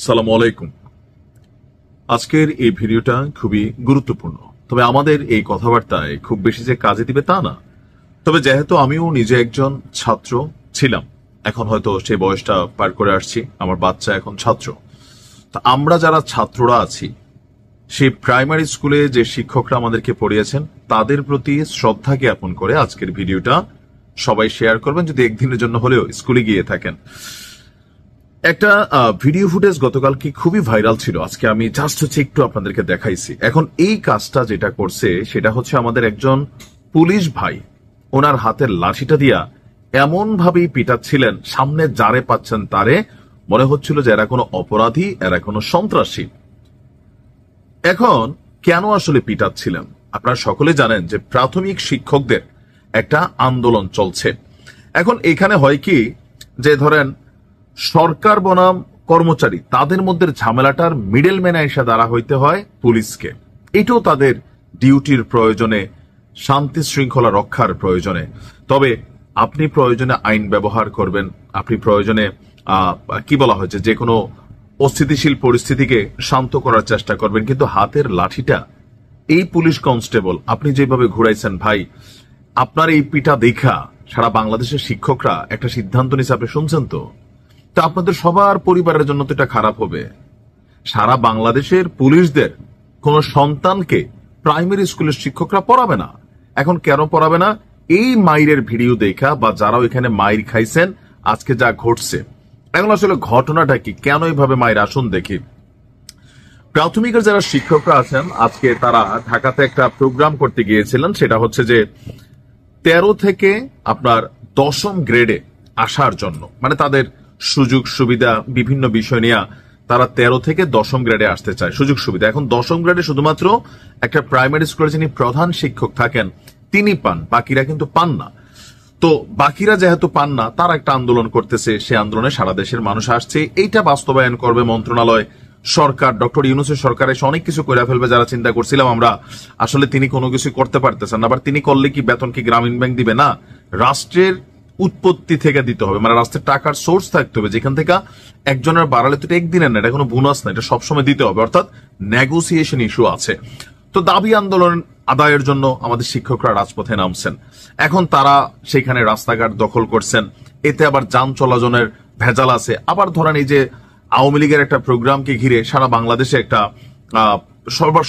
আসসালামু আলাইকুম। আজকের এই ভিডিওটা খুবই গুরুত্বপূর্ণ, তবে আমাদের এই কথাবার্তায় খুব বেশি যে কাজে দিবে তা না। তবে যেহেতু আমিও নিজে একজন ছাত্র ছিলাম, এখন হয়তো সেই বয়সটা পার করে আসছি, আমার বাচ্চা এখন ছাত্র। তা আমরা যারা ছাত্ররা আছি, সেই প্রাইমারি স্কুলে যে শিক্ষকরা আমাদেরকে পড়িয়েছেন তাদের প্রতি শ্রদ্ধা জ্ঞাপন করে আজকের ভিডিওটা সবাই শেয়ার করবেন, যদি একদিনের জন্য হলেও স্কুলে গিয়ে থাকেন। একটা ভিডিও ফুটেজ গতকাল কি খুবই ভাইরাল ছিল, আজকে আমি জাস্ট একটু আপনাদেরকে দেখাইছি। এখন এই কাজটা যেটা করছে সেটা হচ্ছে আমাদের একজন পুলিশ ভাই, ওনার হাতের লাঠিটা দিয়া এমন ভাবেই পিটাচ্ছিলেন, সামনে যারে পাচ্ছেন তারে মনে হচ্ছিল যে এরা কোনো অপরাধী, এরা কোনো সন্ত্রাসী। এখন কেন আসলে পিটাচ্ছিলেন? আপনারা সকলে জানেন যে প্রাথমিক শিক্ষকদের একটা আন্দোলন চলছে। এখন এখানে হয় কি, যে ধরেন সরকার বনাম কর্মচারী, তাদের মধ্যে ঝামেলাটার মিডলম্যান এসে দাঁড়া হইতে হয় পুলিশকে। এটাও তাদের ডিউটির প্রয়োজনে, শান্তি শৃঙ্খলা রক্ষার প্রয়োজনে। তবে আপনি প্রয়োজনে আইন ব্যবহার করবেন, আপনি প্রয়োজনে কি বলা হয়েছে, যে কোনো অস্থিতিশীল পরিস্থিতিকে শান্ত করার চেষ্টা করবেন, কিন্তু হাতের লাঠিটা এই পুলিশ কনস্টেবল আপনি যেভাবে ঘুরাইছেন ভাই, আপনার এই পিটা দেখা সারা বাংলাদেশের শিক্ষকরা একটা সিদ্ধান্ত নিচ্ছে, আপনি শুনছেন তো? তা আপনাদের সবার পরিবারের জন্য তো এটা খারাপ হবে। সারা বাংলাদেশের পুলিশদের কোন সন্তানকে প্রাইমারি স্কুলের শিক্ষকরা পড়াবে না। এখন কেন পড়াবে না? এই মাইরের ভিডিও দেখা, বা যারা এখানে মাইর খাইছেন, আজকে যা ঘটছে। এখন আসলে ঘটনাটা কি, কেন এইভাবে মাইর, আসুন দেখি। প্রাথমিকের যারা শিক্ষকরা আছেন, আজকে তারা ঢাকাতে একটা প্রোগ্রাম করতে গিয়েছিলেন, সেটা হচ্ছে যে 13 থেকে আপনার 10ম গ্রেডে আসার জন্য, মানে তাদের সুযোগ সুবিধা বিভিন্ন বিষয় নিয়ে তারা 13 থেকে 10ম গ্রেডে আসতে চায়, সুযোগ সুবিধা। এখন 10ম গ্রেডে শুধুমাত্র একটা প্রাইমারি স্কুলে যিনি প্রধান শিক্ষক থাকেন তিনি পান, বাকিরা কিন্তু পান না। তো বাকিরা যেহেতু পান না, তারা একটা আন্দোলন করতেছে, সে আন্দোলনে সারা দেশের মানুষ আসছে। এইটা বাস্তবায়ন করবে মন্ত্রণালয়, সরকার, ডক্টর ইউনূসের সরকার এসে অনেক কিছু করে ফেলবে। যারা চিন্তা করছিলাম আমরা, আসলে তিনি কোনো কিছু করতে পারতেছেন না। আবার তিনি করলে কি বেতন কি গ্রামীণ ব্যাংক দিবে? না, রাষ্ট্রের উৎপত্তি থেকে দিতে হবে, মানে রাষ্ট্রের টাকার সোর্স থাকতে হবে, যেখান থেকে একজনের বাড়ালে তো এটা একদিনের না, এটা কোনো বোনাস না, এটা সবসময় দিতে হবে, অর্থাৎ নেগোসিয়েশন ইস্যু আছে। তো দাবি আন্দোলন আদায়ের জন্য আমাদের শিক্ষকরা রাজপথে নামছেন। এখন তারা সেখানে রাস্তাঘাট দখল করছেন, এতে আবার যান চলাচলের ভেজাল আছে। আবার ধরেন এই যে আওয়ামী লীগের একটা প্রোগ্রামকে ঘিরে সারা বাংলাদেশে একটা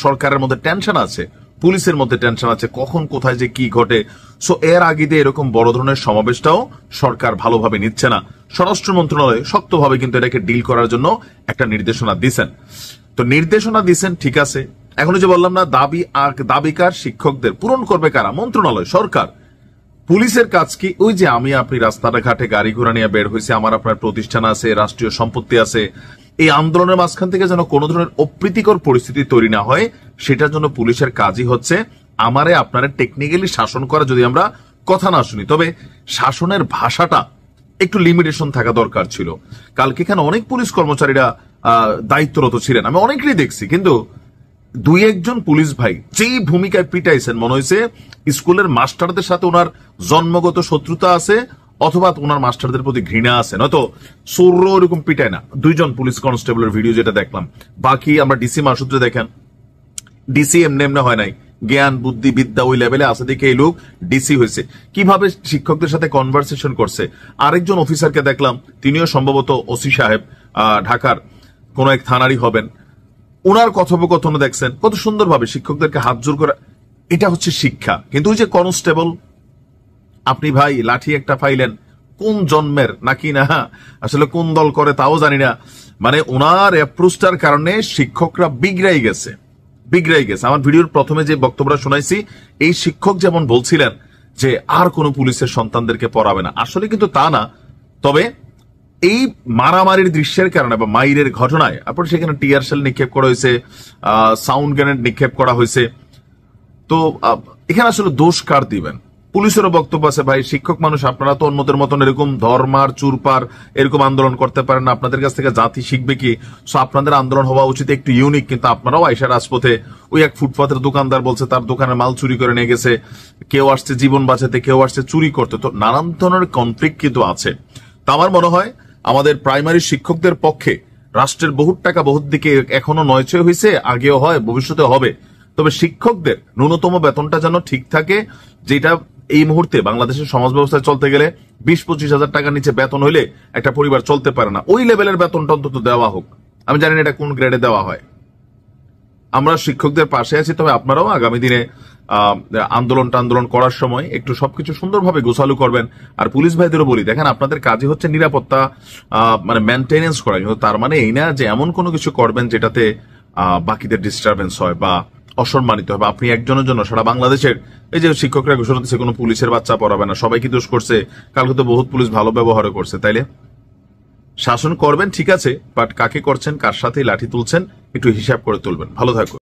সরকারের মধ্যে টেনশন আছে, পুলিশের মধ্যে টেনশন আছে, কখন কোথায় যে কি ঘটে। সো এর আগে দিয়ে এরকম বড় ধরনের সমাবেশটাও সরকার ভালোভাবে নিচ্ছে না। স্বরাষ্ট্র মন্ত্রণালয় শক্তভাবে কিন্তু এটাকে ডিল করার জন্য একটা নির্দেশনা দিচ্ছেন। তো নির্দেশনা দিচ্ছেন, ঠিক আছে। এখন যে বললাম না, দাবিকার শিক্ষকদের পূরণ করবে কারা? মন্ত্রণালয়, সরকার। পুলিশের কাজ কি? ওই যে আমি আপনি রাস্তাটা ঘাটে গাড়ি ঘোড়া নিয়ে বের হয়েছে, আমার আপনার প্রতিষ্ঠান আছে, রাষ্ট্রীয় সম্পত্তি আছে, এই আন্দোলনের মাঝখান থেকে যেন কোনো ধরনের অপ্রীতিকর পরিস্থিতি তৈরি না হয়, সেটার জন্য পুলিশের কাজই হচ্ছে আমারে আপনারে টেকনিক্যালি শাসন করা। যদি আমরা কথা না শুনি, তবে শাসনের ভাষাটা একটু লিমিটেশন থাকা দরকার ছিল। কালকে এখানে অনেক পুলিশ কর্মচারীরা দায়িত্বরত ছিলেন, আমি অনেকেরই দেখছি, কিন্তু দুই একজন পুলিশ ভাই যেই ভূমিকায় পিটাইছেন, মনে হয়েছে স্কুলের মাস্টারদের সাথে ওনার জন্মগত শত্রুতা আছে, অথবা ওনার মাস্টারদের প্রতি ঘৃণা আছে, নয়তো সৌর্য এরকম পিটায় না। দুইজন পুলিশ কনস্টেবলের ভিডিও যেটা দেখলাম। বাকি আমরা ডিসি মাসুদরে দেখেন, ডিসি এমনি এমনি হয় নাই, জ্ঞান বুদ্ধি বিদ্যা ওই লেভেলে আছে দেখে এই লোক ডিসি হয়েছে। কিভাবে শিক্ষকদের সাথে কনভারসেশন করছে। আরেকজন অফিসারকে দেখলাম, তিনিও সম্ভবত ওসি সাহেব, ঢাকার কোন এক থানারই হবেন। ওনার কথোপকথন দেখছেন, কত সুন্দরভাবে শিক্ষকদেরকে হাত জোর করে। এটা হচ্ছে শিক্ষা। কিন্তু ওই যে কনস্টেবল, আপনি ভাই লাঠি একটা পাইলেন, কোন জন্মের নাকি না আসলে কোন দল করে তাও জানি না, মানে ওনার অ্যাপ্রোচটার কারণে শিক্ষকরা বিগড়াই গেছে। আমার ভিডিওর প্রথমে যে বক্তব্যটা শোনাইছি, এই শিক্ষক যেমন বলছিলেন যে আর কোন পুলিশের সন্তানদেরকে পড়াবে না, আসলে কিন্তু তা না। তবে এই মারামারির দৃশ্যের কারণে বা মাইরের ঘটনায় আপনার সেখানে টিয়ার শেল নিক্ষেপ করা হয়েছে, সাউন্ড গ্রেনেড নিক্ষেপ করা হয়েছে। তো এখানে আসলে দোষ কার দিবেন? পুলিশেরও বক্তব্য আছে, ভাই শিক্ষক মানুষ, আপনারা তো অন্যদের মতন এরকম ধর্মার চুরপার এরকম আন্দোলন করতে পারেন না, আপনাদের কাছ থেকে জাতি শিখবে কি? সো আপনাদের আন্দোলন হওয়া উচিত একটু ইউনিক। কিন্তু আপনারাও আইসা রাজপথে, ওই এক ফুটপাতের দোকানদার বলছে তার দোকানের মাল চুরি করে নিয়ে গেছে, কেউ আসছে জীবন বাঁচাতে, কেউ আসছে চুরি করতে। তো নানান ধরনের কনফ্লিক্ট কিন্তু আছে। তা আমার মনে হয় আমাদের প্রাইমারি শিক্ষকদের পক্ষে রাষ্ট্রের বহুত টাকা বহুত দিকে এখনো নয়ছয় হয়েছে, আগেও হয়, ভবিষ্যতে হবে। তবে শিক্ষকদের ন্যূনতম বেতনটা যেন ঠিক থাকে, যেটা এই মুহূর্তে বাংলাদেশের সমাজ ব্যবস্থায় চলতে গেলে 20-25 হাজার টাকার নিচে বেতন হইলে একটা পরিবার চলতে পারে না। ওই লেভেলের বেতনটা অন্তত দেওয়া হোক। আমি জানি না এটা কোন গ্রেডে দেওয়া হয়। আমরা শিক্ষকদের পাশে আছি, তবে আপনারাও আগামী দিনে আন্দোলন করার সময় একটু সবকিছু সুন্দরভাবে গোছালু করবেন। আর পুলিশ ভাইদেরও বলি, দেখেন আপনাদের কাজই হচ্ছে নিরাপত্তা মানে মেনটেনেন্স করা, কিন্তু তার মানে এই না যে এমন কোনো কিছু করবেন যেটাতে বাকিদের ডিস্টারবেন্স হয় বা অসম্মানিত হয়। বা আপনি একজনের জন্য সারা বাংলাদেশের, এই যে শিক্ষকরা ঘোষণা দিচ্ছে কোনো পুলিশের বাচ্চা পড়াবে না, সবাই কি দোষ করছে? কালকে তো বহুত পুলিশ ভালো ব্যবহারও করছে। তাইলে শাসন করবেন ঠিক আছে, বাট কাকে করছেন, কার সাথে লাঠি তুলছেন, একটু হিসাব করে তুলবেন। ভালো থাকুন।